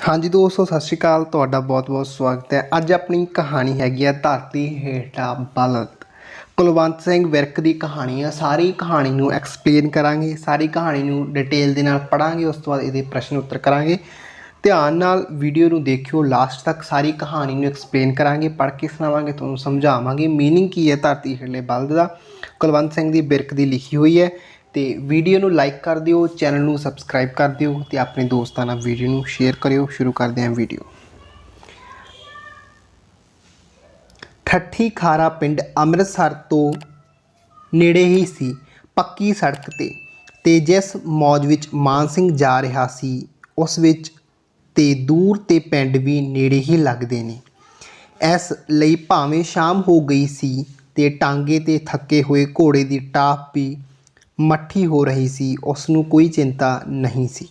हाँ जी दोस्तों, सत श्री अकाल। तुहाडा बहुत बहुत स्वागत है। अज अपनी कहानी हैगी है धरती हेठा बलद। कुलवंत सिंह विरक की कहानी है। सारी कहानी नू एक्सप्लेन करांगे, सारी कहानी नू डिटेल दे नाल पढ़ांगे, उस तो बाद इहदे प्रश्न उत्तर करांगे। ध्यान नाल वीडियो नू देखियो लास्ट तक। सारी कहानी नू एक्सप्लेन करांगे, पढ़ के सुनावांगे, तुहानूं समझावांगे मीनिंग की है धरती हेठले बलद दा। कुलवंत सिंह दी विरक दी लिखी हुई है। तो वीडियो नू लाइक कर दिओ, चैनल नू सबसक्राइब कर दिओ ते अपने दोस्तां नाल वीडियो नू शेयर करियो। शुरू करते हैं वीडियो। ठट्ठी खारा पिंड ਅੰਮ੍ਰਿਤਸਰ तो नेड़े ही सी, पक्की सड़क ते जिस मौज विच मान सिंह जा रहा सी उस विच ते दूर ते पिंड भी नेड़े ही लगदे ने। इस लई भावें शाम हो गई सी ते टांगे ते थके हुए घोड़े की टाप भी मट्ठी हो रही सी, उसनूं कोई चिंता नहीं सी।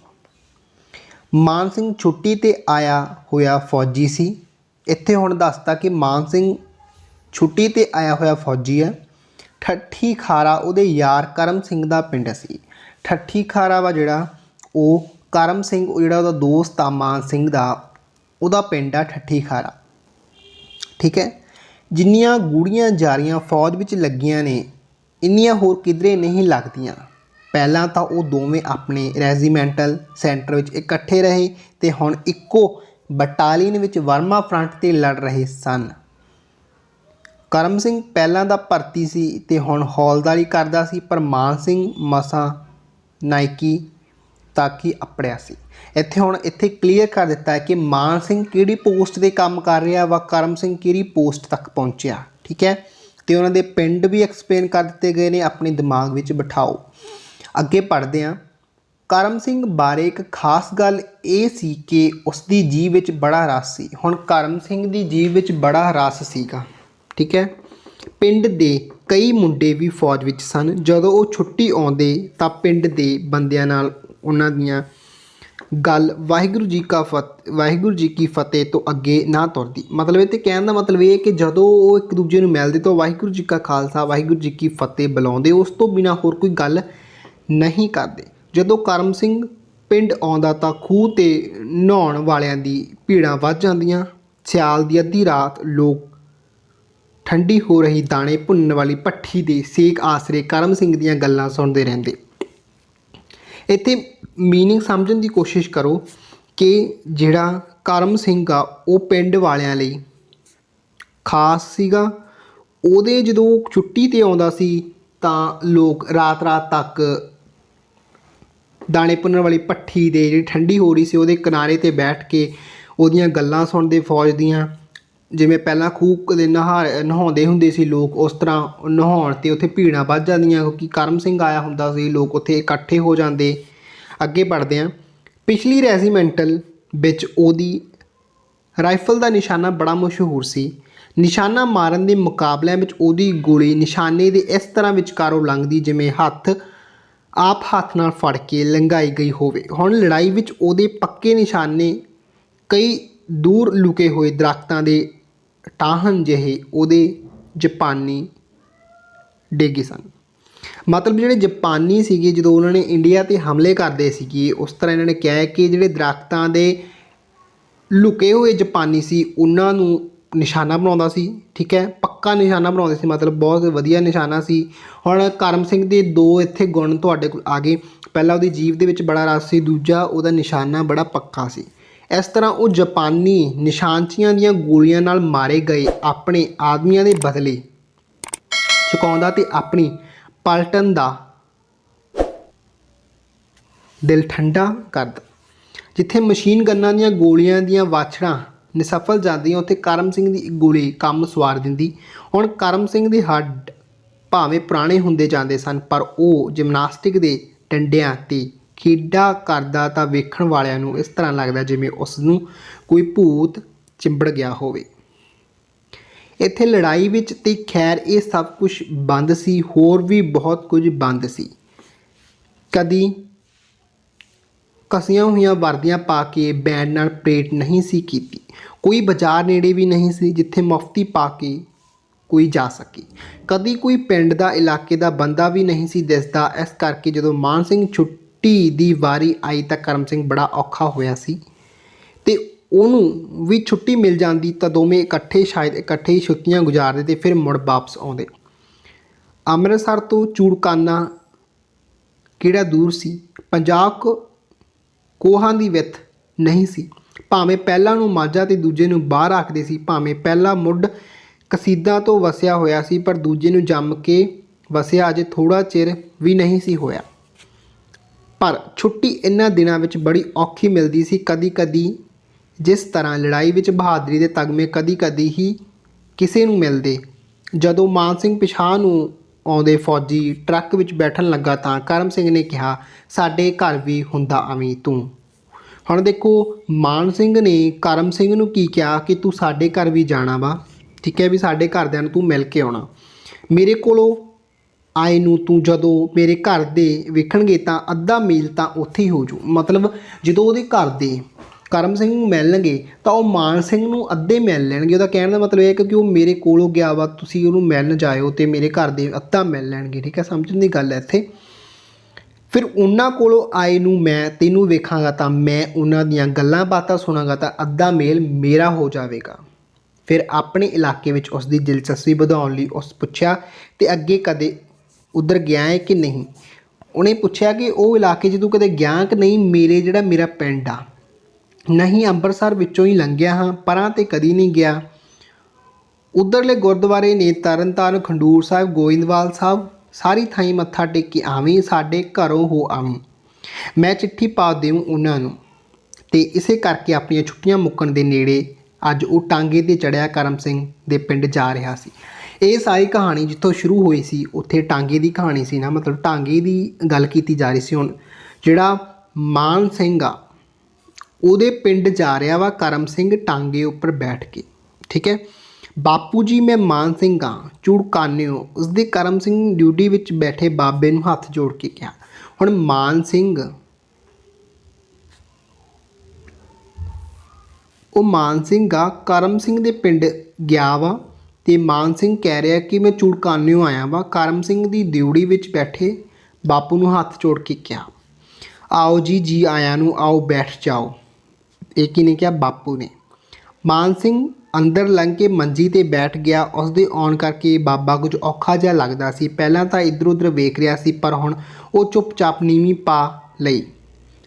मान सिंह छुट्टी ते आया होया फौजी सी। इत्थे हुण दसता कि मान सिंह छुट्टी ते आया होया फौजी है। ठट्ठी खारा उहदे यार करम सिंह दा पिंड सी। ठट्ठी खारा वा जिहड़ा वो करम सिंह जिहड़ा उहदा दोस्त आ मान सिंह दा, उहदा पिंड आ ठट्ठी खारा। ठीक है। जिन्नियां गूढ़ियां जारियां फौज विच लगियां ने इन्नियां होर किधरे नहीं लगदियां। पहलां तां वो दोवें अपने रैजीमैंटल सेंटर विच इकट्ठे रहे ते हुण इक्को बटालीन विच वर्मा फ्रंट ते लड़ रहे सन। करम सिंह पहलां दा भर्ती सी ते हुण हौलदारी करदा सी, पर मान सिंह मसां नायकी तक ही अपड़िया सी। इत्थे क्लीयर कर दिता है कि मान सिंह किहड़ी पोस्ट ते काम कर रहा वा, करम सिंह किहड़ी पोस्ट तक पहुंचिया। ठीक है। तो उन्होंने पिंड भी एक्सप्लेन कर दिते गए ने, अपने दिमाग विच बिठाओ। अगे पढ़ते हैं। करम सिंह बारे एक खास गल ये सी कि उसकी जीव विच बड़ा रस सी। हुण करम सिंह की जीव विच बड़ा रस सीगा। ठीक है। पिंड दे कई मुंडे भी फौज विच सन। जदों वो छुट्टी आउंदे तां पिंड दे बंदियां नाल उन्हां दियां गल वाहिगुरू जी की फतेह तो अगे ना तुरदी। मतलब इत्थे कहण दा मतलब ये कि जदों वो एक दूजे नूं मिलदे तो वाहिगुरू जी का खालसा वाहिगुरू जी की फतेह बुलाउंदे, उस तो बिना होर कोई गल नहीं करते। जदों करम सिंह पिंड आउंदा तां खूह ते नहाउण वालियां दी भीड़ां वध जांदियां। सियाल दी अद्धी रात लोग ठंडी हो रही दाणे भुनण वाली भट्ठी दे सेक आसरे करम सिंह दीयां गल्लां सुणदे रहिंदे। इत्थे मीनिंग समझण दी कोशिश करो कि जिहड़ा करम सिंह आ वो पिंड वालियां लई खास सीगा। ਉਹਦੇ ਜਦੋਂ ਛੁੱਟੀ 'ਤੇ ਆਉਂਦਾ ਸੀ ਤਾਂ ਲੋਕ ਰਾਤ ਰਾਤ ਤੱਕ ਦਾਣੇ ਭੁੰਨਣ ਵਾਲੀ ਭੱਠੀ ਦੇ ਜਿਹੜੀ ਠੰਡੀ ਹੋ ਰਹੀ ਸੀ ਉਹਦੇ ਕਿਨਾਰੇ 'ਤੇ ਬੈਠ ਕੇ ਉਹਦੀਆਂ ਗੱਲਾਂ ਸੁਣਦੇ ਫੌਜ ਦੀਆਂ। ਜਿਵੇਂ ਪਹਿਲਾਂ ਖੂਹ ਦੇ ਨਹਾਉਂਦੇ ਹੁੰਦੇ ਸੀ ਲੋਕ, ਉਸ ਤਰ੍ਹਾਂ ਨਹਾਉਣ 'ਤੇ ਉੱਥੇ ਭੀੜਾਂ ਵੱਧ ਜਾਂਦੀਆਂ ਕਿਉਂਕਿ ਕਰਮ ਸਿੰਘ ਆਇਆ ਹੁੰਦਾ ਸੀ। ਲੋਕ ਉੱਥੇ ਇਕੱਠੇ ਹੋ ਜਾਂਦੇ। ਅੱਗੇ ਪੜ੍ਹਦੇ ਹਾਂ। ਪਿਛਲੀ ਰੈਜੀਮੈਂਟਲ ਵਿੱਚ ਉਹਦੀ ਰਾਈਫਲ ਦਾ ਨਿਸ਼ਾਨਾ ਬੜਾ ਮਸ਼ਹੂਰ ਸੀ। ਨਿਸ਼ਾਨਾ ਮਾਰਨ ਦੇ ਮੁਕਾਬਲਿਆਂ ਵਿੱਚ ਉਹਦੀ ਗੋਲੀ ਨਿਸ਼ਾਨੇ ਦੇ ਇਸ ਤਰ੍ਹਾਂ ਵਿਚਕਾਰੋਂ ਲੰਘਦੀ ਜਿਵੇਂ ਹੱਥ ਨਾਲ ਫੜ ਕੇ ਲੰਘਾਈ ਗਈ ਹੋਵੇ। ਹੁਣ ਲੜਾਈ ਵਿੱਚ ਉਹਦੇ ਪੱਕੇ ਨਿਸ਼ਾਨੇ ਕਈ ਦੂਰ ਲੁਕੇ ਹੋਏ ਦਰਖਤਾਂ ਦੇ ਟਾਹਣ ਜਿਹੇ ਉਹਦੇ ਜਾਪਾਨੀ ਡੇਗੇ ਸਨ। ਮਤਲਬ ਜਿਹੜੇ ਜਾਪਾਨੀ ਸੀਗੇ ਜਦੋਂ ਉਹਨਾਂ ਨੇ ਇੰਡੀਆ 'ਤੇ ਹਮਲੇ ਕਰਦੇ ਸੀਗੇ, ਉਸ ਤਰ੍ਹਾਂ ਇਹਨਾਂ ਨੇ ਕਿਹਾ ਹੈ ਕਿ ਜਿਹੜੇ ਦਰਖਤਾਂ ਦੇ ਲੁਕੇ ਹੋਏ ਜਾਪਾਨੀ ਸੀ ਉਹਨਾਂ ਨੂੰ ਨਿਸ਼ਾਨਾ ਬਣਾਉਂਦਾ ਸੀ। ਠੀਕ ਹੈ। ਪੱਕਾ ਨਿਸ਼ਾਨਾ ਬਣਾਉਂਦੇ ਸੀ, ਮਤਲਬ ਬਹੁਤ ਵਧੀਆ ਨਿਸ਼ਾਨਾ ਸੀ। ਹੁਣ ਕਰਮ ਸਿੰਘ ਦੇ ਦੋ ਇੱਥੇ ਗੁਣ ਤੁਹਾਡੇ ਕੋਲ ਆ ਗਏ। ਪਹਿਲਾ ਉਹਦੀ ਜੀਭ ਦੇ ਵਿੱਚ ਬੜਾ ਰਸ ਸੀ, ਦੂਜਾ ਉਹਦਾ ਨਿਸ਼ਾਨਾ ਬੜਾ ਪੱਕਾ ਸੀ। ਇਸ ਤਰ੍ਹਾਂ ਉਹ ਜਾਪਾਨੀ ਨਿਸ਼ਾਨਚੀਆਂ ਦੀਆਂ ਗੋਲੀਆਂ ਨਾਲ ਮਾਰੇ ਗਏ ਆਪਣੇ ਆਦਮੀਆਂ ਦੇ ਬਦਲੇ ਚੁਕਾਉਂਦਾ ਅਤੇ ਆਪਣੀ ਪਲਟਨ ਦਾ ਦਿਲ ਠੰਡਾ ਕਰਦਾ। ਜਿੱਥੇ ਮਸ਼ੀਨ ਗੰਨਾਂ ਦੀਆਂ ਗੋਲੀਆਂ ਦੀਆਂ ਵਾਛੜਾਂ ਨਿਸਫਲ ਜਾਂਦੀਆਂ ਉੱਥੇ ਕਰਮ ਸਿੰਘ ਦੀ ਗੋਲੀ ਕੰਮ ਸਵਾਰ ਦਿੰਦੀ। ਹੁਣ ਕਰਮ ਸਿੰਘ ਦੇ ਹੱਡ ਭਾਵੇਂ ਪੁਰਾਣੇ ਹੁੰਦੇ ਜਾਂਦੇ ਸਨ, ਪਰ ਉਹ ਜਿਮਨਾਸਟਿਕ ਦੇ ਡੰਡਿਆਂ 'ਤੇ ਖੇਡਾਂ ਕਰਦਾ ਤਾਂ ਵੇਖਣ ਵਾਲਿਆਂ ਨੂੰ ਇਸ ਤਰ੍ਹਾਂ ਲੱਗਦਾ ਜਿਵੇਂ ਉਸ ਨੂੰ ਕੋਈ ਭੂਤ ਚਿੰਬੜ ਗਿਆ ਹੋਵੇ। ਇੱਥੇ ਲੜਾਈ ਵਿੱਚ ਤੇ ਖੈਰ ਇਹ ਸਭ ਕੁਝ ਬੰਦ ਸੀ, ਹੋਰ ਵੀ ਬਹੁਤ ਕੁਝ ਬੰਦ ਸੀ। ਕਦੀ ਕਸੀਆਂ ਹੋਈਆਂ ਵਰਦੀਆਂ ਪਾ ਕੇ ਬੈਂਡ ਨਾਲ ਪਰੇਡ ਨਹੀਂ ਸੀ ਕੀਤੀ। ਕੋਈ ਬਾਜ਼ਾਰ ਨੇੜੇ ਵੀ ਨਹੀਂ ਸੀ ਜਿੱਥੇ ਮੁਫਤੀ ਪਾ ਕੇ ਕੋਈ ਜਾ ਸਕੇ। ਕਦੀ ਕੋਈ ਪਿੰਡ ਦਾ ਇਲਾਕੇ ਦਾ ਬੰਦਾ ਵੀ ਨਹੀਂ ਸੀ ਦਿਸਦਾ। ਇਸ ਕਰਕੇ ਜਦੋਂ ਮਾਨ ਸਿੰਘ ਛੁੱਟੀ ਦੀ ਵਾਰੀ ਆਈ ਤਾਂ ਕਰਮ ਸਿੰਘ ਬੜਾ ਔਖਾ ਹੋਇਆ ਸੀ। ਤੇ ਉਹਨੂੰ ਵੀ ਛੁੱਟੀ ਮਿਲ ਜਾਂਦੀ ਤਾਂ ਦੋਵੇਂ ਇਕੱਠੇ ਹੀ ਛੁੱਟੀਆਂ ਗੁਜ਼ਾਰਦੇ ਤੇ ਫਿਰ ਮੁੜ ਵਾਪਸ ਆਉਂਦੇ। ਅੰਮ੍ਰਿਤਸਰ ਤੋਂ ਚੂੜਕਾਨਾ ਕਿਹੜਾ ਦੂਰ ਸੀ, 50 ਕੋਹਾਂ ਦੀ ਵਿੱਥ ਨਹੀਂ ਸੀ। ਭਾਵੇਂ ਪਹਿਲਾਂ ਨੂੰ ਮਾਝਾ ਤੇ ਦੂਜੇ ਨੂੰ ਬਾਹਰ ਆਖਦੇ ਸੀ, ਭਾਵੇਂ ਪਹਿਲਾ ਮੁੱਢ ਕਸੀਦਾਂ ਤੋਂ ਵਸਿਆ ਹੋਇਆ ਸੀ, ਪਰ ਦੂਜੇ ਨੂੰ ਜੰਮ ਕੇ ਵਸਿਆ ਅਜੇ ਥੋੜ੍ਹਾ ਚਿਰ ਵੀ ਨਹੀਂ ਸੀ ਹੋਇਆ। ਪਰ ਛੁੱਟੀ ਇਹਨਾਂ ਦਿਨਾਂ ਵਿੱਚ ਬੜੀ ਔਖੀ ਮਿਲਦੀ ਸੀ। ਕਦੀ ਕਦੀ ਜਿਸ ਤਰ੍ਹਾਂ ਲੜਾਈ ਵਿੱਚ ਬਹਾਦਰੀ ਦੇ ਤਗਮੇ ਕਦੀ ਕਦੀ ਹੀ ਕਿਸੇ ਨੂੰ ਮਿਲਦੇ। ਜਦੋਂ ਮਾਨ ਸਿੰਘ ਪਿਛਾਂਹ ਨੂੰ ਆਉਂਦੇ ਫੌਜੀ ਟਰੱਕ ਵਿੱਚ ਬੈਠਣ ਲੱਗਾ ਤਾਂ ਕਰਮ ਸਿੰਘ ਨੇ ਕਿਹਾ, ਸਾਡੇ ਘਰ ਵੀ ਹੁੰਦਾ ਆਵੀਂ ਤੂੰ। ਹੁਣ ਦੇਖੋ, ਮਾਨ ਸਿੰਘ ਨੇ ਕਰਮ ਸਿੰਘ ਨੂੰ ਕੀ ਕਿਹਾ ਕਿ ਤੂੰ ਸਾਡੇ ਘਰ ਵੀ ਜਾਣਾ ਵਾ, ਠੀਕ ਹੈ, ਵੀ ਸਾਡੇ ਘਰਦਿਆਂ ਨੂੰ ਤੂੰ ਮਿਲ ਕੇ ਆਉਣਾ। ਮੇਰੇ ਕੋਲੋਂ ਆਏ ਨੂੰ ਤੂੰ ਜਦੋਂ ਮੇਰੇ ਘਰ ਦੇ ਵੇਖਣਗੇ ਤਾਂ ਅੱਧਾ ਮੀਲ ਤਾਂ ਉੱਥੇ ਹੀ ਹੋ ਜੂ। ਮਤਲਬ ਜਦੋਂ ਉਹਦੇ ਘਰ ਦੇ ਕਰਮ ਸਿੰਘ ਨੂੰ ਮਿਲਣਗੇ ਤਾਂ ਉਹ ਮਾਨ ਸਿੰਘ ਨੂੰ ਅੱਧੇ ਮਿਲ ਲੈਣਗੇ। ਉਹਦਾ ਕਹਿਣ ਦਾ ਮਤਲਬ ਇਹ ਕਿ ਉਹ ਮੇਰੇ ਕੋਲੋਂ ਗਿਆ ਵਾ, ਤੁਸੀਂ ਉਹਨੂੰ ਮਿਲਣ ਜਾਇਓ ਤੇ ਮੇਰੇ ਘਰ ਦੇ ਅੱਧਾ ਮਿਲ ਲੈਣਗੇ, ਠੀਕ ਹੈ, ਸਮਝਣ ਦੀ ਗੱਲ ਹੈ ਇੱਥੇ। ਫਿਰ ਉਹਨਾਂ ਕੋਲੋਂ ਆਏ ਨੂੰ ਮੈਂ ਤੈਨੂੰ ਵੇਖਾਂਗਾ ਤਾਂ ਮੈਂ ਉਹਨਾਂ ਦੀਆਂ ਗੱਲਾਂ ਬਾਤਾਂ ਸੁਣਾਂਗਾ ਤਾਂ ਅੱਧਾ ਮੇਲ ਮੇਰਾ ਹੋ ਜਾਵੇਗਾ। ਫਿਰ ਆਪਣੇ ਇਲਾਕੇ ਵਿੱਚ ਉਸ ਦੀ ਦਿਲਚਸਪੀ ਵਧਾਉਣ ਲਈ ਉਸ ਪੁੱਛਿਆ, ਤੇ ਅੱਗੇ ਕਦੇ ਉੱਧਰ ਗਿਆ ਹੈ ਕਿ ਨਹੀਂ। ਉਹਨੇ ਪੁੱਛਿਆ ਕਿ ਉਹ ਇਲਾਕੇ 'ਚ ਤੂੰ ਕਦੇ ਗਿਆ ਕਿ ਨਹੀਂ। ਜਿਹੜਾ ਮੇਰਾ ਪਿੰਡ ਆ, ਨਹੀਂ, ਅੰਮ੍ਰਿਤਸਰ ਵਿੱਚੋਂ ਹੀ ਲੰਘਿਆ ਹਾਂ, ਪਰਾਂ ਤੇ ਕਦੀ ਨਹੀਂ ਗਿਆ। ਉੱਧਰਲੇ ਗੁਰਦੁਆਰੇ ਨੇ ਤਰਨ ਤਾਰਨ, ਖਡੂਰ ਸਾਹਿਬ, ਗੋਇੰਦਵਾਲ ਸਾਹਿਬ, ਸਾਰੀ ਥਾਈਂ ਮੱਥਾ ਟੇਕ ਕੇ ਆਵੀਂ, ਸਾਡੇ ਘਰੋਂ ਹੋ ਆਵੀਂ। ਮੈਂ ਚਿੱਠੀ ਪਾ ਦੇਵਾਂ ਉਹਨਾਂ ਨੂੰ। ਤੇ ਇਸੇ ਕਰਕੇ ਆਪਣੀਆਂ ਛੁੱਟੀਆਂ ਮੁੱਕਣ ਦੇ ਨੇੜੇ ਅੱਜ ਉਹ ਟਾਂਗੇ 'ਤੇ ਚੜ੍ਹਿਆ ਕਰਮ ਸਿੰਘ ਦੇ ਪਿੰਡ ਜਾ ਰਿਹਾ ਸੀ। ਇਹ ਸਾਰੀ ਕਹਾਣੀ ਜਿੱਥੋਂ ਸ਼ੁਰੂ ਹੋਈ ਸੀ ਉੱਥੇ ਟਾਂਗੇ ਦੀ ਕਹਾਣੀ ਸੀ ਨਾ, ਮਤਲਬ ਟਾਂਗੇ ਦੀ ਗੱਲ ਕੀਤੀ ਜਾ ਰਹੀ ਸੀ। ਹੁਣ ਜਿਹੜਾ ਮਾਨ ਸਿੰਘ ਆ ਉਹਦੇ ਪਿੰਡ ਜਾ ਰਿਹਾ ਵਾ ਕਰਮ ਸਿੰਘ ਟਾਂਗੇ ਉੱਪਰ ਬੈਠ ਕੇ, ਠੀਕ ਹੈ। ਬਾਪੂ ਜੀ ਮੈਂ ਮਾਨ ਸਿੰਘ ਹਾਂ, ਚੂੜਕਾਨਿਓ। ਉਸਦੇ ਕਰਮ ਸਿੰਘ ਡਿਊਟੀ ਵਿੱਚ ਬੈਠੇ ਬਾਬੇ ਨੂੰ ਹੱਥ ਜੋੜ ਕੇ ਕਿਹਾ। ਹੁਣ ਮਾਨ ਸਿੰਘ ਆ ਕਰਮ ਸਿੰਘ ਦੇ ਪਿੰਡ ਗਿਆ ਵਾ ਤੇ ਮਾਨ ਸਿੰਘ ਕਹਿ ਰਿਹਾ ਕਿ ਮੈਂ ਚੂੜਕਾਨਿਓ ਆਇਆ ਵਾ। ਕਰਮ ਸਿੰਘ ਦੀ ਡਿਊਟੀ ਵਿੱਚ ਬੈਠੇ ਬਾਪੂ ਨੂੰ ਹੱਥ ਜੋੜ ਕੇ ਕਿਹਾ, ਆਓ ਜੀ ਆਇਆਂ ਨੂੰ, ਆਓ ਬੈਠ ਜਾਓ। ਇਹ ਕਿਹਨੇ ਕਿਹਾ? ਬਾਪੂ ਨੇ। ਮਾਨ ਸਿੰਘ ਅੰਦਰ ਲੰਘ ਕੇ ਮੰਜੀ 'ਤੇ ਬੈਠ ਗਿਆ। ਉਸਦੇ ਆਉਣ ਕਰਕੇ ਬਾਬਾ ਕੁਝ ਔਖਾ ਜਿਹਾ ਲੱਗਦਾ ਸੀ। ਪਹਿਲਾਂ ਤਾਂ ਇੱਧਰ ਉੱਧਰ ਵੇਖ ਰਿਹਾ ਸੀ, ਪਰ ਹੁਣ ਉਹ ਚੁੱਪਚਾਪ ਨੀਵੀਂ ਪਾ ਲਈ।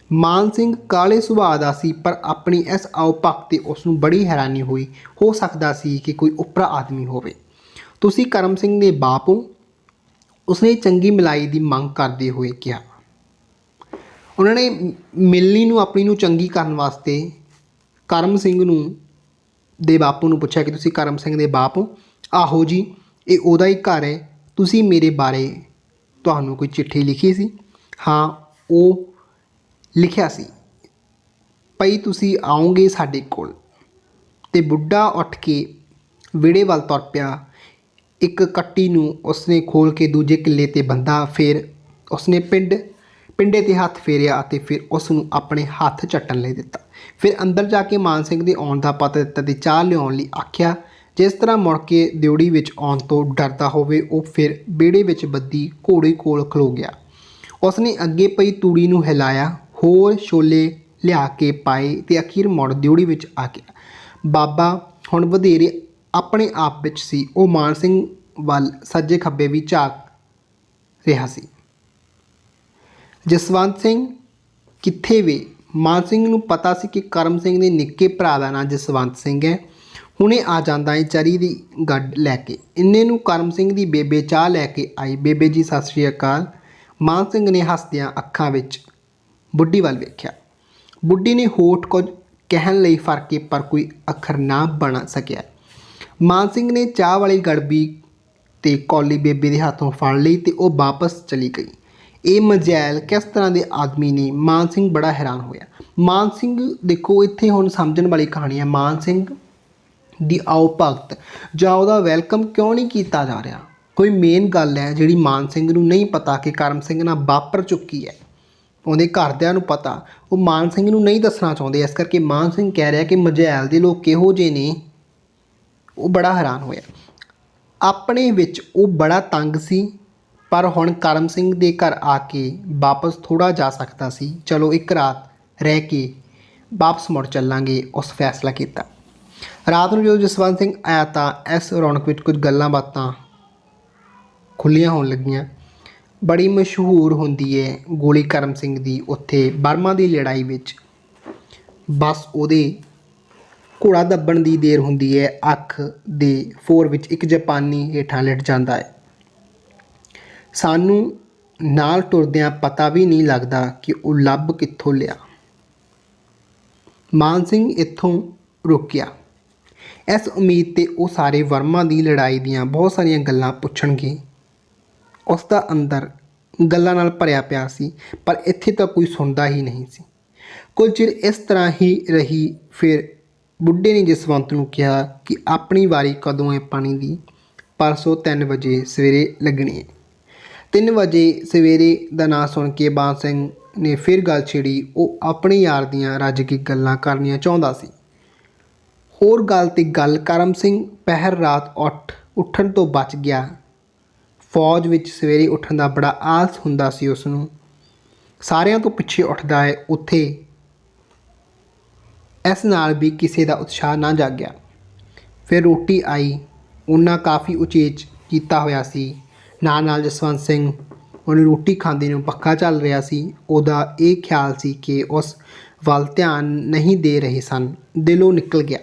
ਮਾਨ ਸਿੰਘ ਕਾਲੇ ਸੁਭਾਅ ਦਾ ਸੀ, ਪਰ ਆਪਣੀ ਇਸ ਆਓ ਭਗਤ 'ਤੇ ਉਸ ਨੂੰ ਬੜੀ ਹੈਰਾਨੀ ਹੋਈ। ਹੋ ਸਕਦਾ ਸੀ ਕਿ ਕੋਈ ਉਪਰਾ ਆਦਮੀ ਹੋਵੇ। ਤੁਸੀਂ ਕਰਮ ਸਿੰਘ ਦੇ ਬਾਪ ਹੋ? ਉਸਨੇ ਚੰਗੀ ਮਿਲਾਈ ਦੀ ਮੰਗ ਕਰਦੇ ਹੋਏ ਕਿਹਾ। ਉਹਨਾਂ ਨੇ ਮਿਲਣੀ ਨੂੰ ਆਪਣੀ ਨੂੰ ਚੰਗੀ ਕਰਨ ਵਾਸਤੇ ਕਰਮ ਸਿੰਘ ਨੂੰ ਦੇ ਬਾਪੂ ਨੂੰ ਪੁੱਛਿਆ ਕਿ ਤੁਸੀਂ ਕਰਮ ਸਿੰਘ ਦੇ ਬਾਪ ਹੋ? ਆਹੋ ਜੀ, ਇਹ ਉਹਦਾ ਹੀ ਘਰ ਹੈ। ਤੁਸੀਂ ਮੇਰੇ ਬਾਰੇ ਤੁਹਾਨੂੰ ਕੋਈ ਚਿੱਠੀ ਲਿਖੀ ਸੀ? ਹਾਂ, ਉਹ ਲਿਖਿਆ ਸੀ ਭਈ ਤੁਸੀਂ ਆਓਗੇ ਸਾਡੇ ਕੋਲ। ਤੇ ਬੁੱਢਾ ਉੱਠ ਕੇ ਵਿਹੜੇ ਵੱਲ ਤੁਰ ਪਿਆ। ਇੱਕ ਕੱਟੀ ਨੂੰ ਉਸਨੇ ਖੋਲ੍ਹ ਕੇ ਦੂਜੇ ਕਿੱਲੇ 'ਤੇ ਬੰਦਾ। ਫਿਰ ਉਸਨੇ ਪਿੰਡੇ 'ਤੇ ਹੱਥ ਫੇਰਿਆ ਅਤੇ ਫਿਰ ਉਸ ਨੂੰ ਆਪਣੇ ਹੱਥ ਚੱਟਣ ਲਈ ਦਿੱਤਾ। ਫਿਰ ਅੰਦਰ ਜਾ ਕੇ ਮਾਨ ਸਿੰਘ ਦੇ ਆਉਣ ਦਾ ਪਤਾ ਦਿੱਤਾ ਤੇ ਚਾਹ ਲਿਆਉਣ ਲਈ ਆਖਿਆ। ਜਿਸ ਤਰ੍ਹਾਂ ਮੁੜ ਕੇ ਡਿਊਟੀ ਵਿੱਚ ਆਉਣ ਤੋਂ ਡਰਦਾ ਹੋਵੇ, ਉਹ ਫਿਰ ਵਿਹੜੇ ਵਿੱਚ ਬੱਧੀ ਘੋੜੇ ਕੋਲ ਖਲੋ ਗਿਆ। ਉਸਨੇ ਅੱਗੇ ਪਈ ਤੂੜੀ ਨੂੰ ਹਿਲਾਇਆ, ਹੋਰ ਛੋਲੇ ਲਿਆ ਕੇ ਪਾਏ ਤੇ ਅਖੀਰ ਮੁੜ ਡਿਊਟੀ ਵਿੱਚ ਆ ਗਿਆ। ਬਾਬਾ ਹੁਣ ਵਧੇਰੇ ਆਪਣੇ ਆਪ ਵਿੱਚ ਸੀ। ਉਹ ਮਾਨ ਸਿੰਘ ਵੱਲ ਸੱਜੇ ਖੱਬੇ ਵੀ ਝਾਕ ਰਿਹਾ ਸੀ। ਜਸਵੰਤ ਸਿੰਘ ਕਿੱਥੇ ਵੇ? ਮਾਨ ਸਿੰਘ ਨੂੰ ਪਤਾ ਸੀ ਕਿ ਕਰਮ ਸਿੰਘ ਦੇ ਨਿੱਕੇ ਭਰਾ ਦਾ ਨਾਂ ਜਸਵੰਤ ਸਿੰਘ ਹੈ। ਹੁਣੇ ਆ ਜਾਂਦਾ ਹੈ ਚਰੀ ਦੀ ਗੱਡ ਲੈ ਕੇ। ਇੰਨੇ ਨੂੰ ਕਰਮ ਸਿੰਘ ਦੀ ਬੇਬੇ ਚਾਹ ਲੈ ਕੇ ਆਈ। ਬੇਬੇ ਜੀ ਸਤਿ ਸ਼੍ਰੀ ਅਕਾਲ। ਮਾਨ ਸਿੰਘ ਨੇ ਹੱਸਦਿਆਂ ਅੱਖਾਂ ਵਿੱਚ ਬੁੱਢੀ ਵੱਲ ਵੇਖਿਆ। ਬੁੱਢੀ ਨੇ ਹੋਠ ਕੁਝ ਕਹਿਣ ਲਈ ਫਰਕੇ, ਪਰ ਕੋਈ ਅੱਖਰ ਨਾ ਬਣ ਸਕਿਆ। ਮਾਨ ਸਿੰਘ ਨੇ ਚਾਹ ਵਾਲੀ ਗੜਬੀ ਤੇ ਕੌਲੀ ਬੇਬੇ ਦੇ ਹੱਥੋਂ ਫੜ ਲਈ ਤੇ ਉਹ ਵਾਪਸ ਚਲੀ ਗਈ। ਇਹ ਮਜੈਲ ਕਿਸ ਤਰ੍ਹਾਂ ਦੇ ਆਦਮੀ ਨੇ? ਮਾਨ ਸਿੰਘ ਬੜਾ ਹੈਰਾਨ ਹੋਇਆ। ਮਾਨ ਸਿੰਘ ਦੇਖੋ, ਇੱਥੇ ਹੁਣ ਸਮਝਣ ਵਾਲੀ ਕਹਾਣੀ ਹੈ। ਮਾਨ ਸਿੰਘ ਦੀ ਆਓ ਭਗਤ ਜਾਂ ਉਹਦਾ ਵੈਲਕਮ ਕਿਉਂ ਨਹੀਂ ਕੀਤਾ ਜਾ ਰਿਹਾ? ਕੋਈ ਮੇਨ ਗੱਲ ਹੈ ਜਿਹੜੀ ਮਾਨ ਸਿੰਘ ਨੂੰ ਨਹੀਂ ਪਤਾ ਕਿ ਕਰਮ ਸਿੰਘ ਨਾਲ ਵਾਪਰ ਚੁੱਕੀ ਹੈ। ਉਹਦੇ ਘਰਦਿਆਂ ਨੂੰ ਪਤਾ, ਉਹ ਮਾਨ ਸਿੰਘ ਨੂੰ ਨਹੀਂ ਦੱਸਣਾ ਚਾਹੁੰਦੇ। ਇਸ ਕਰਕੇ ਮਾਨ ਸਿੰਘ ਕਹਿ ਰਿਹਾ ਕਿ ਮਜੈਲ ਦੇ ਲੋਕ ਕਿਹੋ ਜਿਹੇ ਨੇ। ਉਹ ਬੜਾ ਹੈਰਾਨ ਹੋਇਆ। ਆਪਣੇ ਵਿੱਚ ਉਹ ਬੜਾ ਤੰਗ ਸੀ, ਪਰ ਹੁਣ ਕਰਮ ਸਿੰਘ ਦੇ ਘਰ ਆ ਕੇ ਵਾਪਸ ਥੋੜ੍ਹਾ ਜਾ ਸਕਦਾ ਸੀ। ਚਲੋ ਇੱਕ ਰਾਤ ਰਹਿ ਕੇ ਵਾਪਸ ਮੁੜ ਚੱਲਾਂਗੇ, ਉਸ ਫੈਸਲਾ ਕੀਤਾ। ਰਾਤ ਨੂੰ ਜਦੋਂ ਜਸਵੰਤ ਸਿੰਘ ਆਇਆ ਤਾਂ ਇਸ ਰੌਣਕ ਵਿੱਚ ਕੁਝ ਗੱਲਾਂ ਬਾਤਾਂ ਖੁੱਲ੍ਹੀਆਂ ਹੋਣ ਲੱਗੀਆਂ। ਬੜੀ ਮਸ਼ਹੂਰ ਹੁੰਦੀ ਹੈ ਗੋਲੀ ਕਰਮ ਸਿੰਘ ਦੀ ਉੱਥੇ ਬਰਮਾ ਦੀ ਲੜਾਈ ਵਿੱਚ। ਬਸ ਉਹਦੇ ਘੋੜਾ ਦੱਬਣ ਦੀ ਦੇਰ ਹੁੰਦੀ ਹੈ, ਅੱਖ ਦੇ ਫੋਰ ਵਿੱਚ ਇੱਕ ਜਾਪਾਨੀ ਹੇਠਾਂ ਲਿਟ ਜਾਂਦਾ ਹੈ। ਸਾਨੂੰ ਨਾਲ ਟੁਰਦਿਆਂ ਪਤਾ ਵੀ ਨਹੀਂ ਲੱਗਦਾ ਕਿ ਉਹ ਲੱਭ ਕਿੱਥੋਂ ਲਿਆ। ਮਾਨ ਸਿੰਘ ਇੱਥੋਂ ਰੁਕਿਆ ਇਸ ਉਮੀਦ 'ਤੇ ਉਹ ਸਾਰੇ ਵਰਮਾ ਦੀ ਲੜਾਈ ਦੀਆਂ ਬਹੁਤ ਸਾਰੀਆਂ ਗੱਲਾਂ ਪੁੱਛਣਗੇ। ਉਸ ਦਾ ਅੰਦਰ ਗੱਲਾਂ ਨਾਲ ਭਰਿਆ ਪਿਆ ਸੀ, ਪਰ ਇੱਥੇ ਤਾਂ ਕੋਈ ਸੁਣਦਾ ਹੀ ਨਹੀਂ ਸੀ। ਕੁਝ ਚਿਰ ਇਸ ਤਰ੍ਹਾਂ ਹੀ ਰਹੀ। ਫਿਰ ਬੁੱਢੇ ਨੇ ਜਸਵੰਤ ਨੂੰ ਕਿਹਾ ਕਿ ਆਪਣੀ ਵਾਰੀ ਕਦੋਂ ਹੈ ਪਾਣੀ ਦੀ? ਪਰਸੋਂ 3 ਵਜੇ ਸਵੇਰੇ ਲੱਗਣੀ ਹੈ। 3 ਵਜੇ ਸਵੇਰੇ ਦਾ ਨਾਂ ਸੁਣ ਕੇ ਮਾਨ ਸਿੰਘ ਨੇ ਫਿਰ ਗੱਲ ਛੇੜੀ। ਉਹ ਆਪਣੇ ਯਾਰ ਦੀਆਂ ਰੱਜ ਕੇ ਗੱਲਾਂ ਕਰਨੀਆਂ ਚਾਹੁੰਦਾ ਸੀ। ਹੋਰ ਗੱਲ ਤੇ ਗੱਲ ਕਰਮ ਸਿੰਘ ਪਹਿਰ ਰਾਤ ਉੱਠਣ ਤੋਂ ਬਚ ਗਿਆ। ਫੌਜ ਵਿੱਚ ਸਵੇਰੇ ਉੱਠਣ ਦਾ ਬੜਾ ਆਲਸ ਹੁੰਦਾ ਸੀ ਉਸਨੂੰ। ਸਾਰਿਆਂ ਤੋਂ ਪਿੱਛੇ ਉੱਠਦਾ ਹੈ। ਉੱਥੇ ਇਸ ਨਾਲ ਵੀ ਕਿਸੇ ਦਾ ਉਤਸ਼ਾਹ ਨਾ ਜਾਗਿਆ। ਫਿਰ ਰੋਟੀ ਆਈ। ਉਹਨਾਂ ਕਾਫੀ ਉਚੇਚ ਕੀਤਾ ਹੋਇਆ ਸੀ। ਨਾਲ ਜਸਵੰਤ ਸਿੰਘ ਉਹਨੂੰ ਰੋਟੀ ਖਾਂਦੇ ਨੂੰ ਪੱਖਾ ਚੱਲ ਰਿਹਾ ਸੀ। ਉਹਦਾ ਇਹ ਖਿਆਲ ਸੀ ਕਿ ਉਸ ਵੱਲ ਧਿਆਨ ਨਹੀਂ ਦੇ ਰਹੇ ਸਨ। ਦਿਲੋਂ ਨਿਕਲ ਗਿਆ।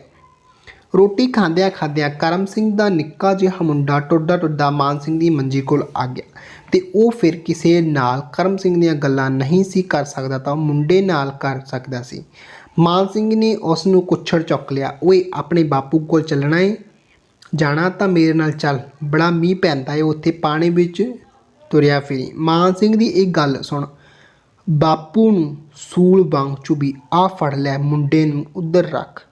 ਰੋਟੀ ਖਾਂਦਿਆਂ ਕਰਮ ਸਿੰਘ ਦਾ ਨਿੱਕਾ ਜਿਹਾ ਮੁੰਡਾ ਟੁਰਦਾ ਮਾਨ ਸਿੰਘ ਦੀ ਮੰਜੀ ਕੋਲ ਆ ਗਿਆ ਅਤੇ ਉਹ ਫਿਰ ਕਿਸੇ ਨਾਲ ਕਰਮ ਸਿੰਘ ਦੀਆਂ ਗੱਲਾਂ ਨਹੀਂ ਸੀ ਕਰ ਸਕਦਾ ਤਾਂ ਮੁੰਡੇ ਨਾਲ ਕਰ ਸਕਦਾ ਸੀ। ਮਾਨ ਸਿੰਘ ਨੇ ਉਸ ਨੂੰ ਕੁੱਛੜ ਚੁੱਕ ਲਿਆ। ਓਏ, ਆਪਣੇ ਬਾਪੂ ਕੋਲ ਚੱਲਣਾ ਏ? ਜਾਣਾ ਤਾਂ ਮੇਰੇ ਨਾਲ ਚੱਲ, ਬੜਾ ਮੀਂਹ ਪੈਂਦਾ ਏ ਉੱਥੇ, ਪਾਣੀ ਵਿੱਚ ਤੁਰਿਆ ਫਿਰੀ। ਮਾਨ ਸਿੰਘ ਦੀ ਇਹ ਗੱਲ ਸੁਣ ਬਾਪੂ ਨੂੰ ਸੂਲ ਵਾਂਗ ਚੁਭੀ। ਆ ਫੜ ਲੈ, ਮੁੰਡੇ ਨੂੰ ਉੱਧਰ ਰੱਖ,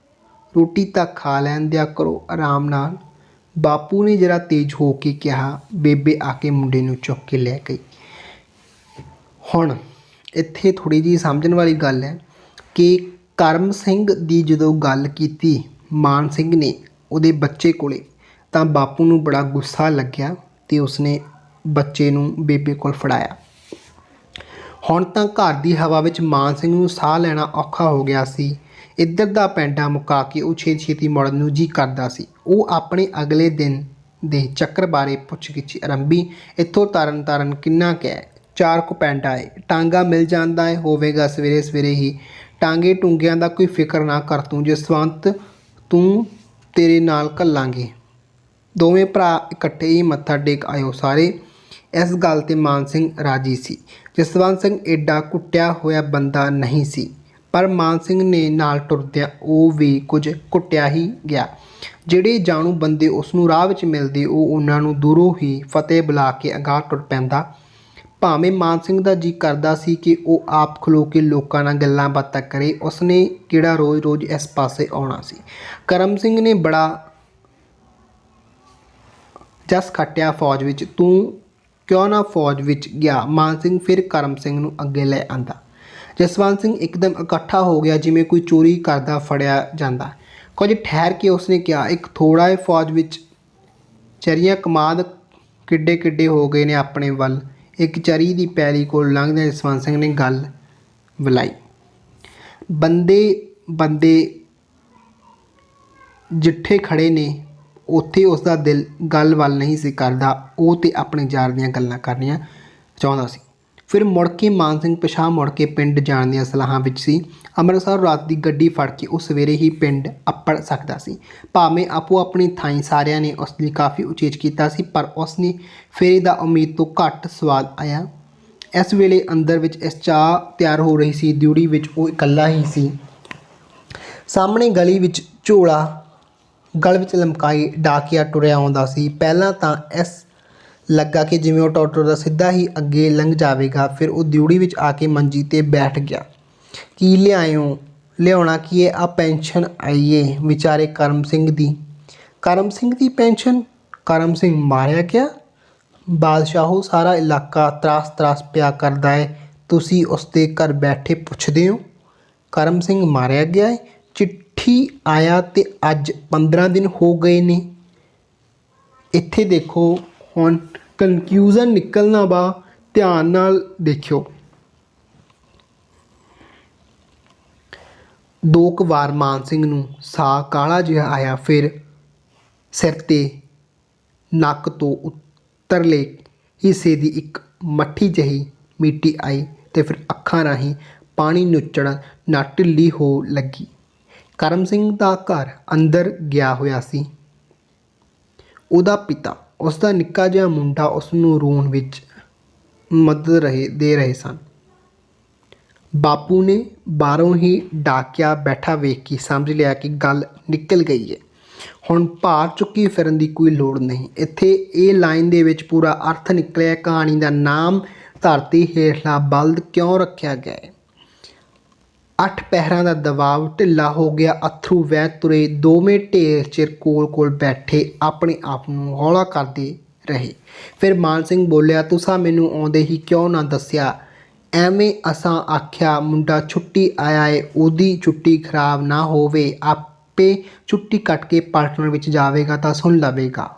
ਰੋਟੀ ਤਾਂ ਖਾ ਲੈਣ ਦਿਆ ਕਰੋ ਆਰਾਮ ਨਾਲ। ਬਾਪੂ ਨੇ ਜ਼ਰਾ ਤੇਜ਼ ਹੋ ਕੇ ਕਿਹਾ। ਬੇਬੇ ਆ ਕੇ ਮੁੰਡੇ ਨੂੰ ਚੁੱਕ ਕੇ ਲੈ ਗਈ। ਹੁਣ ਇੱਥੇ ਥੋੜ੍ਹੀ ਜਿਹੀ ਸਮਝਣ ਵਾਲੀ ਗੱਲ ਹੈ ਕਿ ਕਰਮ ਸਿੰਘ ਦੀ ਜਦੋਂ ਗੱਲ ਕੀਤੀ ਮਾਨ ਸਿੰਘ ਨੇ ਉਹਦੇ ਬੱਚੇ ਕੋਲੇ ਤਾਂ ਬਾਪੂ ਨੂੰ ਬੜਾ ਗੁੱਸਾ ਲੱਗਿਆ ਅਤੇ ਉਸਨੇ ਬੱਚੇ ਨੂੰ ਬੇਬੇ ਕੋਲ ਫੜਾਇਆ। ਹੁਣ ਤਾਂ ਘਰ ਦੀ ਹਵਾ ਵਿੱਚ ਮਾਨ ਸਿੰਘ ਨੂੰ ਸਾਹ ਲੈਣਾ ਔਖਾ ਹੋ ਗਿਆ ਸੀ। ਇੱਧਰ ਦਾ ਪੈਂਡਾ ਮੁਕਾ ਕੇ ਉਹ ਛੇਤੀ ਮੁੜਨ ਨੂੰ ਜੀ ਕਰਦਾ ਸੀ। ਉਹ ਆਪਣੇ ਅਗਲੇ ਦਿਨ ਦੇ ਚੱਕਰ ਬਾਰੇ ਪੁੱਛ-ਗਿੱਛ ਆਰੰਭੀ। ਇੱਥੋਂ ਤਰਨ ਕਿੰਨਾ ਕੁ ਹੈ? 4 ਕੁ ਪੈਂਡਾ ਹੈ। ਟਾਂਗਾ ਮਿਲ ਜਾਂਦਾ ਹੈ, ਹੋਵੇਗਾ ਸਵੇਰੇ ਹੀ। ਟਾਂਗੇ ਟੂੰਗਿਆਂ ਦਾ ਕੋਈ ਫਿਕਰ ਨਾ ਕਰ ਤੂੰ ਜਸਵੰਤ, ਤੂੰ ਤੇਰੇ ਨਾਲ ਘੱਲਾਂਗੇ। ਦੋਵੇਂ ਭਰਾ ਇਕੱਠੇ ਹੀ ਮੱਥਾ ਟੇਕ ਆਇਓ ਸਾਰੇ। ਇਸ ਗੱਲ 'ਤੇ ਮਾਨ ਸਿੰਘ ਰਾਜੀ ਸੀ। ਜਸਵੰਤ ਸਿੰਘ ਏਡਾ ਕੁੱਟਿਆ ਹੋਇਆ ਬੰਦਾ ਨਹੀਂ ਸੀ, ਪਰ ਮਾਨ ਸਿੰਘ ਨੇ ਨਾਲ ਟੁਰਦਿਆਂ ਉਹ ਵੀ ਕੁਝ ਕੁੱਟਿਆ ਹੀ ਗਿਆ। ਜਿਹੜੇ ਜਾਣੂ ਬੰਦੇ ਉਸ ਨੂੰ ਰਾਹ ਵਿੱਚ ਮਿਲਦੇ ਉਹ ਉਹਨਾਂ ਨੂੰ ਦੂਰੋਂ ਹੀ ਫਤਿਹ ਬੁਲਾ ਕੇ ਅਗਾਂਹ ਟੁਰ ਪੈਂਦਾ। ਭਾਵੇਂ ਮਾਨ ਸਿੰਘ ਦਾ ਜੀ ਕਰਦਾ ਸੀ ਕਿ ਉਹ ਆਪ ਖਲੋ ਕੇ ਲੋਕਾਂ ਨਾਲ ਗੱਲਾਂ ਬਾਤਾਂ ਕਰੇ, ਉਸਨੇ ਕਿਹੜਾ ਰੋਜ਼ ਇਸ ਪਾਸੇ ਆਉਣਾ ਸੀ। ਕਰਮ ਸਿੰਘ ਨੇ ਬੜਾ ਜਸ ਖੱਟਿਆ ਫੌਜ ਵਿੱਚ। ਤੂੰ ਕਿਉਂ ਨਾ ਫੌਜ ਵਿੱਚ ਗਿਆ? ਮਾਨ ਸਿੰਘ ਫਿਰ ਕਰਮ ਸਿੰਘ ਨੂੰ ਅੱਗੇ ਲੈ ਆਂਦਾ। ਜਸਵੰਤ ਸਿੰਘ ਇੱਕਦਮ ਇਕੱਠਾ ਹੋ ਗਿਆ, ਜਿਵੇਂ ਕੋਈ ਚੋਰੀ ਕਰਦਾ ਫੜਿਆ ਜਾਂਦਾ। ਕੁਝ ਠਹਿਰ ਕੇ ਉਸਨੇ ਕਿਹਾ, ਇੱਕ ਥੋੜ੍ਹਾ ਹੈ ਫੌਜ ਵਿੱਚ ਚਰੀਆਂ ਕਮਾਦ ਕਿੱਡੇ ਹੋ ਗਏ ਨੇ ਆਪਣੇ ਵੱਲ। ਇੱਕ ਚਰੀ ਦੀ ਪੈਲੀ ਕੋਲ ਲੰਘਦਿਆਂ ਜਸਵੰਤ ਸਿੰਘ ਨੇ ਗੱਲ ਵਲਾਈ। ਬੰਦੇ ਜਿੱਥੇ ਖੜ੍ਹੇ ਨੇ ਉੱਥੇ ਉਸਦਾ ਦਿਲ ਗੱਲ ਵੱਲ ਨਹੀਂ ਸੀ ਕਰਦਾ। ਉਹ ਤੇ ਆਪਣੇ ਯਾਰ ਦੀਆਂ ਗੱਲਾਂ ਕਰਨੀਆਂ ਚਾਹੁੰਦਾ ਸੀ। ਫਿਰ ਮੁੜ ਕੇ ਮਾਨ ਸਿੰਘ ਪਿਛਾਂਹ ਮੁੜ ਕੇ ਪਿੰਡ ਜਾਣ ਦੀਆਂ ਸਲਾਹਾਂ ਵਿੱਚ ਸੀ। ਅੰਮ੍ਰਿਤਸਰ ਰਾਤ ਦੀ ਗੱਡੀ ਫੜ ਕੇ ਉਹ ਸਵੇਰੇ ਹੀ ਪਿੰਡ ਅੱਪੜ ਸਕਦਾ ਸੀ। ਭਾਵੇਂ ਆਪੋ ਆਪਣੀ ਥਾਈਂ ਸਾਰਿਆਂ ਨੇ ਉਸ ਲਈ ਕਾਫੀ ਉਚੇਚ ਕੀਤਾ ਸੀ, ਪਰ ਉਸਨੇ ਫੇਰੇ ਦਾ ਉਮੀਦ ਤੋਂ ਘੱਟ ਸਵਾਦ ਆਇਆ। ਇਸ ਵੇਲੇ ਅੰਦਰ ਵਿੱਚ ਇਸ ਚਾਹ ਤਿਆਰ ਹੋ ਰਹੀ ਸੀ। ਡਿਊਟੀ ਵਿੱਚ ਉਹ ਇਕੱਲਾ ਹੀ ਸੀ। ਸਾਹਮਣੇ ਗਲੀ ਵਿੱਚ ਝੋਲਾ ਗਲ ਵਿੱਚ ਲਮਕਾਈ ਡਾਕੀਆ ਤੁਰਿਆ ਆਉਂਦਾ ਸੀ। ਪਹਿਲਾਂ ਤਾਂ ਇਸ ਲੱਗਾ ਕਿ ਜਿਵੇਂ ਉਹ ਟੁਰਦਾ ਸਿੱਧਾ ਹੀ ਅੱਗੇ ਲੰਘ ਜਾਵੇਗਾ। ਫਿਰ ਉਹ ਡਿਊਟੀ ਵਿੱਚ ਆ ਕੇ ਮੰਜੀ 'ਤੇ ਬੈਠ ਗਿਆ। ਕੀ ਲਿਆਇਓ? ਲਿਆਉਣਾ ਕੀ ਹੈ? ਆ ਪੈਨਸ਼ਨ ਆਈ ਏ ਵਿਚਾਰੇ ਕਰਮ ਸਿੰਘ ਦੀ ਪੈਨਸ਼ਨ? ਕਰਮ ਸਿੰਘ ਮਾਰਿਆ ਗਿਆ? ਬਾਦਸ਼ਾਹੋ, ਸਾਰਾ ਇਲਾਕਾ ਤਰਾਸ ਪਿਆ ਕਰਦਾ ਹੈ, ਤੁਸੀਂ ਉਸ ਦੇ ਘਰ ਬੈਠੇ ਪੁੱਛਦੇ ਹੋ? ਕਰਮ ਸਿੰਘ ਮਾਰਿਆ ਗਿਆ ਹੈ? ਚਿੱਠੀ ਆਇਆ ਤੇ ਅੱਜ 15 ਦਿਨ ਹੋ ਗਏ ਨੇ। ਇੱਥੇ ਦੇਖੋ, ਹੁਣ ਕਨਕਿਊਜ਼ਨ ਨਿਕਲਣਾ ਵਾ, ਧਿਆਨ ਨਾਲ ਦੇਖਿਓ। ਦੋ ਕੁ ਵਾਰ ਮਾਨ ਸਿੰਘ ਨੂੰ ਸਾਹ ਕਾਲਾ ਜਿਹਾ ਆਇਆ। ਫਿਰ ਸਿਰ ਤੇ ਨੱਕ ਤੋਂ ਉੱਤਰਲੇ ਹਿੱਸੇ ਦੀ ਇੱਕ ਮੱਠੀ ਜਿਹੀ ਮਿੱਟੀ ਆਈ ਤੇ ਫਿਰ ਅੱਖਾਂ ਰਾਹੀਂ ਪਾਣੀ ਨੁੱਚੜਨ ਨਾਲ ਢਿੱਲੀ ਹੋ ਲੱਗੀ। ਕਰਮ ਸਿੰਘ ਦਾ ਘਰ ਅੰਦਰ ਗਿਆ ਹੋਇਆ ਸੀ। ਉਹਦਾ ਪਿਤਾ, ਉਸ ਦਾ ਨਿੱਕਾ ਜਿਹਾ ਮੁੰਡਾ ਉਸ ਨੂੰ ਰੋਣ ਵਿੱਚ ਮਦਦ ਦੇ ਰਹੇ ਸਨ। ਬਾਪੂ ਨੇ ਬਾਹਰੋਂ ਹੀ ਡਾਕਿਆ ਬੈਠਾ ਵੇਖ ਕੇ ਸਮਝ ਲਿਆ ਕਿ ਗੱਲ ਨਿਕਲ ਗਈ ਹੈ। ਹੁਣ ਭਾਰ ਚੁੱਕੀ ਫਿਰਨ ਦੀ ਕੋਈ ਲੋੜ ਨਹੀਂ। ਇੱਥੇ ਇਹ ਲਾਈਨ ਦੇ ਵਿੱਚ ਪੂਰਾ ਅਰਥ ਨਿਕਲਿਆ। ਕਹਾਣੀ ਦਾ ਨਾਮ ਧਰਤੀ ਹੇਠਲਾ ਬਲਦ ਕਿਉਂ ਰੱਖਿਆ ਗਿਆ ਹੈ। 8 ਪਹਿਰਾਂ ਦਾ ਦਬਾਅ ਢਿੱਲਾ ਹੋ ਗਿਆ। ਅੱਥਰੂ ਵਹਿ ਤੁਰੇ। ਦੋਵੇਂ ਢੇਰ ਚਿਰ ਕੋਲ ਬੈਠੇ ਆਪਣੇ ਆਪ ਨੂੰ ਹੌਲਾ ਕਰਦੇ ਰਹੇ। ਫਿਰ ਮਾਨ ਸਿੰਘ ਬੋਲਿਆ, ਤੁਸਾਂ ਮੈਨੂੰ ਆਉਂਦੇ ਹੀ ਕਿਉਂ ਨਾ ਦੱਸਿਆ। ਐਵੇਂ ਅਸਾਂ ਆਖਿਆ ਮੁੰਡਾ ਛੁੱਟੀ ਆਇਆ ਏ, ਉਹਦੀ ਛੁੱਟੀ ਖਰਾਬ ਨਾ ਹੋਵੇ, ਆਪੇ ਛੁੱਟੀ ਕੱਟ ਕੇ ਪਲਟਣ ਵਿੱਚ ਜਾਵੇਗਾ ਤਾਂ ਸੁਣ ਲਵੇਗਾ।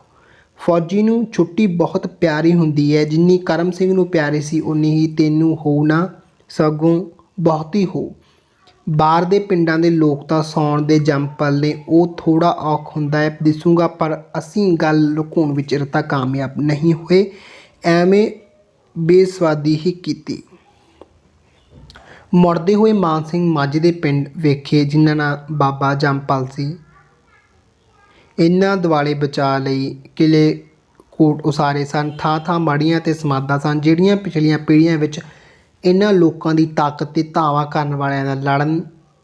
ਫੌਜੀ ਨੂੰ ਛੁੱਟੀ ਬਹੁਤ ਪਿਆਰੀ ਹੁੰਦੀ ਹੈ। ਜਿੰਨੀ ਕਰਮ ਸਿੰਘ ਨੂੰ ਪਿਆਰੀ ਸੀ ਉਨੀ ਹੀ ਤੈਨੂੰ ਹੋ ਨਾ, ਸਗੋਂ ਬਹੁਤੀ ਹੋ। ਬਾਹਰ ਦੇ ਪਿੰਡਾਂ ਦੇ ਲੋਕ ਤਾਂ ਸੌਣ ਦੇ ਜੰਮਪਲ ਨੇ, ਉਹ ਥੋੜ੍ਹਾ ਔਖ ਹੁੰਦਾ ਹੈ ਦਿਸੂਗਾ, ਪਰ ਅਸੀਂ ਗੱਲ ਲੁਕਾਉਣ ਵਿੱਚ ਰਤਾ ਕਾਮਯਾਬ ਨਹੀਂ ਹੋਏ। ਐਵੇਂ ਬੇਸਵਾਦੀ ਹੀ ਕੀਤੀ। ਮੁੜਦੇ ਹੋਏ ਮਾਨ ਸਿੰਘ ਮਾਝੇ ਦੇ ਪਿੰਡ ਵੇਖੇ ਜਿਨ੍ਹਾਂ ਨਾਲ ਬਾਬਾ ਜੰਮਪਲ ਸੀ। ਇਹਨਾਂ ਦੁਆਲੇ ਬਚਾ ਲਈ ਕਿਲੇ ਕੋਟ ਉਸਾਰੇ ਸਨ। ਥਾਂ ਥਾਂ ਮਾੜੀਆਂ ਅਤੇ ਸਮਾਧਾਂ ਸਨ ਜਿਹੜੀਆਂ ਪਿਛਲੀਆਂ ਪੀੜ੍ਹੀਆਂ ਵਿੱਚ ਇਹਨਾਂ ਲੋਕਾਂ ਦੀ ਤਾਕਤ ਤੇ ਧਾਵਾ ਕਰਨ ਵਾਲਿਆਂ ਦਾ ਲੜਨ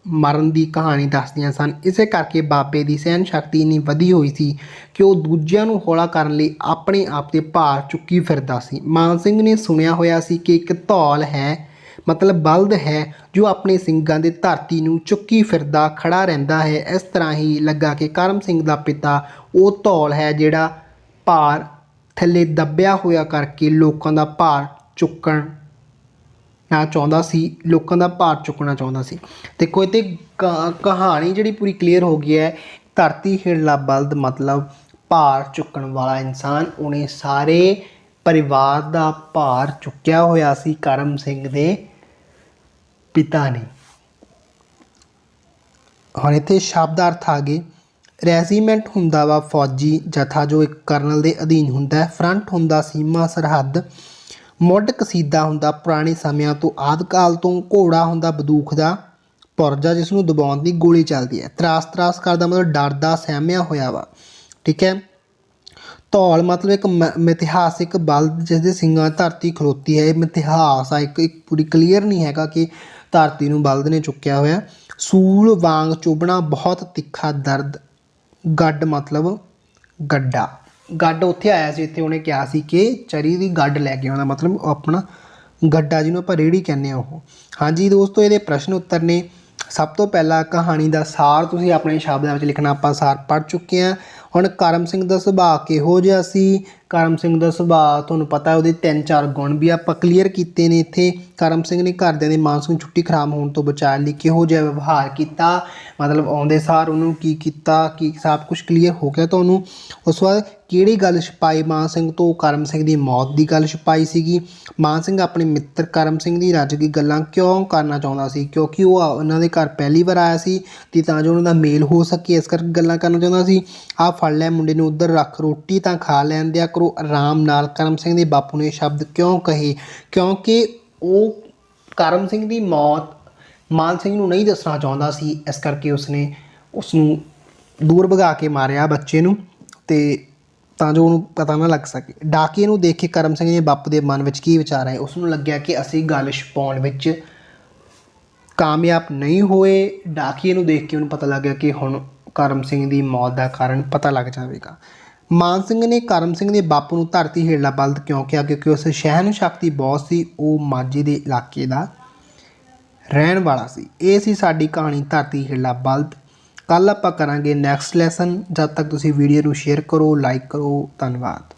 ਮਰਨ ਦੀ ਕਹਾਣੀ ਦੱਸਦੀਆਂ ਸਨ। ਇਸੇ ਕਰਕੇ ਬਾਬੇ ਦੀ ਸਹਿਣ ਸ਼ਕਤੀ ਇੰਨੀ ਵਧੀ ਹੋਈ ਸੀ ਕਿ ਉਹ ਦੂਜਿਆਂ ਨੂੰ ਹੌਲਾ ਕਰਨ ਲਈ ਆਪਣੇ ਆਪ 'ਤੇ ਭਾਰ ਚੁੱਕੀ ਫਿਰਦਾ ਸੀ। ਮਾਨ ਸਿੰਘ ਨੇ ਸੁਣਿਆ ਹੋਇਆ ਸੀ ਕਿ ਇੱਕ ਧੌਲ ਹੈ, ਮਤਲਬ ਬਲਦ ਹੈ, ਜੋ ਆਪਣੇ ਸਿੰਗਾਂ ਦੇ ਧਰਤੀ ਨੂੰ ਚੁੱਕੀ ਫਿਰਦਾ ਖੜਾ ਰਹਿੰਦਾ ਹੈ। ਇਸ ਤਰ੍ਹਾਂ ਹੀ ਲੱਗਾ ਕਿ ਕਰਮ ਸਿੰਘ ਦਾ ਪਿਤਾ ਉਹ ਧੌਲ ਹੈ ਜਿਹੜਾ ਭਾਰ ਥੱਲੇ ਦੱਬਿਆ ਹੋਇਆ ਕਰਕੇ ਲੋਕਾਂ ਦਾ ਭਾਰ ਚੁੱਕਣਾ ਚਾਹੁੰਦਾ ਸੀ। ਦੇਖੋ ਇੱਥੇ ਕਹਾਣੀ ਜਿਹੜੀ ਪੂਰੀ ਕਲੀਅਰ ਹੋ ਗਈ ਹੈ। ਧਰਤੀ ਹੇਠਲਾ ਬਲਦ ਮਤਲਬ ਭਾਰ ਚੁੱਕਣ ਵਾਲਾ ਇਨਸਾਨ। ਉਹਨੇ ਸਾਰੇ ਪਰਿਵਾਰ ਦਾ ਭਾਰ ਚੁੱਕਿਆ ਹੋਇਆ ਸੀ ਕਰਮ ਸਿੰਘ ਦੇ ਪਿਤਾ ਨੇ। ਹੁਣ ਇੱਥੇ ਸ਼ਬਦ ਅਰਥ ਆ ਗਏ। ਰੈਜੀਮੈਂਟ ਹੁੰਦਾ ਵਾ ਫੌਜੀ ਜਥਾ ਜੋ ਇੱਕ ਕਰਨਲ ਦੇ ਅਧੀਨ ਹੁੰਦਾ। ਫਰੰਟ ਹੁੰਦਾ ਸੀਮਾ ਸਰਹੱਦ। ਮੁੱਢ ਕਸੀਦਾ ਹੁੰਦਾ ਪੁਰਾਣੇ ਸਮਿਆਂ ਤੋਂ ਆਦਿ ਕਾਲ ਤੋਂ। ਘੋੜਾ ਹੁੰਦਾ ਬੰਦੂਕ ਦਾ ਪੁਰਜਾ ਜਿਸ ਨੂੰ ਦਬਾਉਣ ਦੀ ਗੋਲੀ ਚੱਲਦੀ ਹੈ। ਤਰਾਸ ਕਰਦਾ ਮਤਲਬ ਡਰਦਾ ਸਹਿਮਿਆ ਹੋਇਆ ਵਾ, ਠੀਕ ਹੈ। ਧੌਲ ਮਤਲਬ ਇੱਕ ਮਿਥਿਹਾਸਿਕ ਬਲਦ ਜਿਸ ਦੇ ਸਿੰਗਾਂ ਧਰਤੀ ਖਲੋਤੀ ਹੈ। ਇਹ ਮਿਥਿਹਾਸ ਆ, ਇੱਕ ਪੂਰੀ ਕਲੀਅਰ ਨਹੀਂ ਹੈਗਾ ਕਿ ਧਰਤੀ ਨੂੰ ਬਲਦ ਨੇ ਚੁੱਕਿਆ ਹੋਇਆ। ਸੂਲ ਵਾਂਗ ਚੁੱਭਣਾ ਬਹੁਤ ਤਿੱਖਾ ਦਰਦ। ਗੱਡ ਮਤਲਬ ਗੱਡਾ। ਗੱਡ ਉੱਥੇ ਆਇਆ ਸੀ, ਇੱਥੇ ਉਹਨੇ ਕਿਹਾ ਸੀ ਕਿ ਚਰੀ ਦੀ ਗੱਡ ਲੈ ਕੇ ਆਉਂਦਾ, ਮਤਲਬ ਆਪਣਾ ਗੱਡਾ ਜਿਹਨੂੰ ਆਪਾਂ ਰੇਹੜੀ ਕਹਿੰਦੇ ਹਾਂ ਉਹ। ਹਾਂਜੀ ਦੋਸਤੋ, ਇਹਦੇ ਪ੍ਰਸ਼ਨ ਉੱਤਰ ਨੇ। ਸਭ ਤੋਂ ਪਹਿਲਾਂ ਕਹਾਣੀ ਦਾ ਸਾਰ ਤੁਸੀਂ ਆਪਣੇ ਸ਼ਬਦਾਂ ਵਿੱਚ ਲਿਖਣਾ। ਆਪਾਂ ਸਾਰ ਪੜ੍ਹ ਚੁੱਕੇ ਹਾਂ। ਹੁਣ ਕਰਮ ਸਿੰਘ ਦਾ ਸੁਭਾਅ ਕਿਹੋ ਜਿਹਾ ਸੀ। ਕਰਮ ਸਿੰਘ ਦਾ ਸੁਭਾਅ ਤੁਹਾਨੂੰ ਪਤਾ ਉਹਦੇ 3-4 ਗੁਣ ਵੀ ਆਪਾਂ ਕਲੀਅਰ ਕੀਤੇ ਨੇ ਇੱਥੇ। ਕਰਮ ਸਿੰਘ ਨੇ ਘਰਦਿਆਂ ਦੇ ਮਾਨਸਿਕ ਛੁੱਟੀ ਖਰਾਬ ਹੋਣ ਤੋਂ ਬਚਾਉਣ ਲਈ ਕਿਹੋ ਜਿਹਾ ਵਿਵਹਾਰ ਕੀਤਾ, ਮਤਲਬ ਆਉਂਦੇ ਸਾਰ ਉਹਨੂੰ ਕੀ ਕੀਤਾ, ਕੀ ਸਭ ਕੁਛ ਕਲੀਅਰ ਹੋ ਗਿਆ ਤੁਹਾਨੂੰ। ਉਸ ਤੋਂ ਬਾਅਦ ਕਿਹੜੀ ਗੱਲ ਛੁਪਾਈ ਮਾਨ ਸਿੰਘ ਤੋਂ। ਕਰਮ ਸਿੰਘ ਦੀ ਮੌਤ ਦੀ ਗੱਲ ਛੁਪਾਈ ਸੀਗੀ। ਮਾਨ ਸਿੰਘ ਆਪਣੇ ਮਿੱਤਰ ਕਰਮ ਸਿੰਘ ਦੀ ਰੱਜ ਦੀ ਗੱਲਾਂ ਕਿਉਂ ਕਰਨਾ ਚਾਹੁੰਦਾ ਸੀ, ਕਿਉਂਕਿ ਉਹ ਉਹਨਾਂ ਦੇ ਘਰ ਪਹਿਲੀ ਵਾਰ ਆਇਆ ਸੀ ਅਤੇ ਤਾਂ ਜੋ ਉਹਨਾਂ ਦਾ ਮੇਲ ਹੋ ਸਕੇ ਇਸ ਕਰਕੇ ਗੱਲਾਂ ਕਰਨਾ ਚਾਹੁੰਦਾ ਸੀ। ਆਹ ਫੜ ਲੈ ਮੁੰਡੇ ਨੂੰ ਉੱਧਰ ਰੱਖ, ਰੋਟੀ ਤਾਂ ਖਾ ਲੈਣ ਦਿਆ ਕਰੋ ਆਰਾਮ ਨਾਲ। ਕਰਮ ਸਿੰਘ ਦੇ ਬਾਪੂ ਨੇ ਸ਼ਬਦ ਕਿਉਂ ਕਹੇ, ਕਿਉਂਕਿ ਉਹ ਕਰਮ ਸਿੰਘ ਦੀ ਮੌਤ ਮਾਨ ਸਿੰਘ ਨੂੰ ਨਹੀਂ ਦੱਸਣਾ ਚਾਹੁੰਦਾ ਸੀ। ਇਸ ਕਰਕੇ ਉਸਨੇ ਉਸ ਨੂੰ ਦੂਰ ਭਗਾ ਕੇ ਮਾਰਿਆ ਬੱਚੇ ਨੂੰ, ਅਤੇ ਤਾਂ ਜੋ ਉਹਨੂੰ ਪਤਾ ਨਾ ਲੱਗ ਸਕੇ। ਡਾਕੀਏ ਨੂੰ ਦੇਖ ਕੇ ਕਰਮ ਸਿੰਘ ਦੇ ਬਾਪੂ ਦੇ ਮਨ ਵਿੱਚ ਕੀ ਵਿਚਾਰ ਆਏ। ਉਸ ਨੂੰ ਲੱਗਿਆ ਕਿ ਅਸੀਂ ਗੱਲ ਛੁਪਾਉਣ ਵਿੱਚ ਕਾਮਯਾਬ ਨਹੀਂ ਹੋਏ। ਡਾਕੀਏ ਨੂੰ ਦੇਖ ਕੇ ਉਹਨੂੰ ਪਤਾ ਲੱਗ ਗਿਆ ਕਿ ਹੁਣ ਕਰਮ ਸਿੰਘ ਦੀ ਮੌਤ ਦਾ ਕਾਰਨ ਪਤਾ ਲੱਗ ਜਾਵੇਗਾ। ਮਾਨ ਸਿੰਘ ਨੇ ਕਰਮ ਸਿੰਘ ਦੇ ਬਾਪੂ ਨੂੰ ਧਰਤੀ ਹੇਠਲਾ ਬਲਦ ਕਿਉਂ ਕਿਹਾ, ਕਿਉਂਕਿ ਉਸ ਸਹਿਣ ਸ਼ਕਤੀ ਬਹੁਤ ਸੀ। ਉਹ ਮਾਝੇ ਦੇ ਇਲਾਕੇ ਦਾ ਰਹਿਣ ਵਾਲਾ ਸੀ। ਇਹ ਸੀ ਸਾਡੀ ਕਹਾਣੀ ਧਰਤੀ ਹੇਠਲਾ ਬਲਦ। ਕੱਲ੍ਹ ਆਪਾਂ ਕਰਾਂਗੇ ਨੈਕਸਟ ਲੈਸਨ। ਜਦ ਤੱਕ ਤੁਸੀਂ ਵੀਡੀਓ ਨੂੰ ਸ਼ੇਅਰ ਕਰੋ, ਲਾਈਕ ਕਰੋ। ਧੰਨਵਾਦ।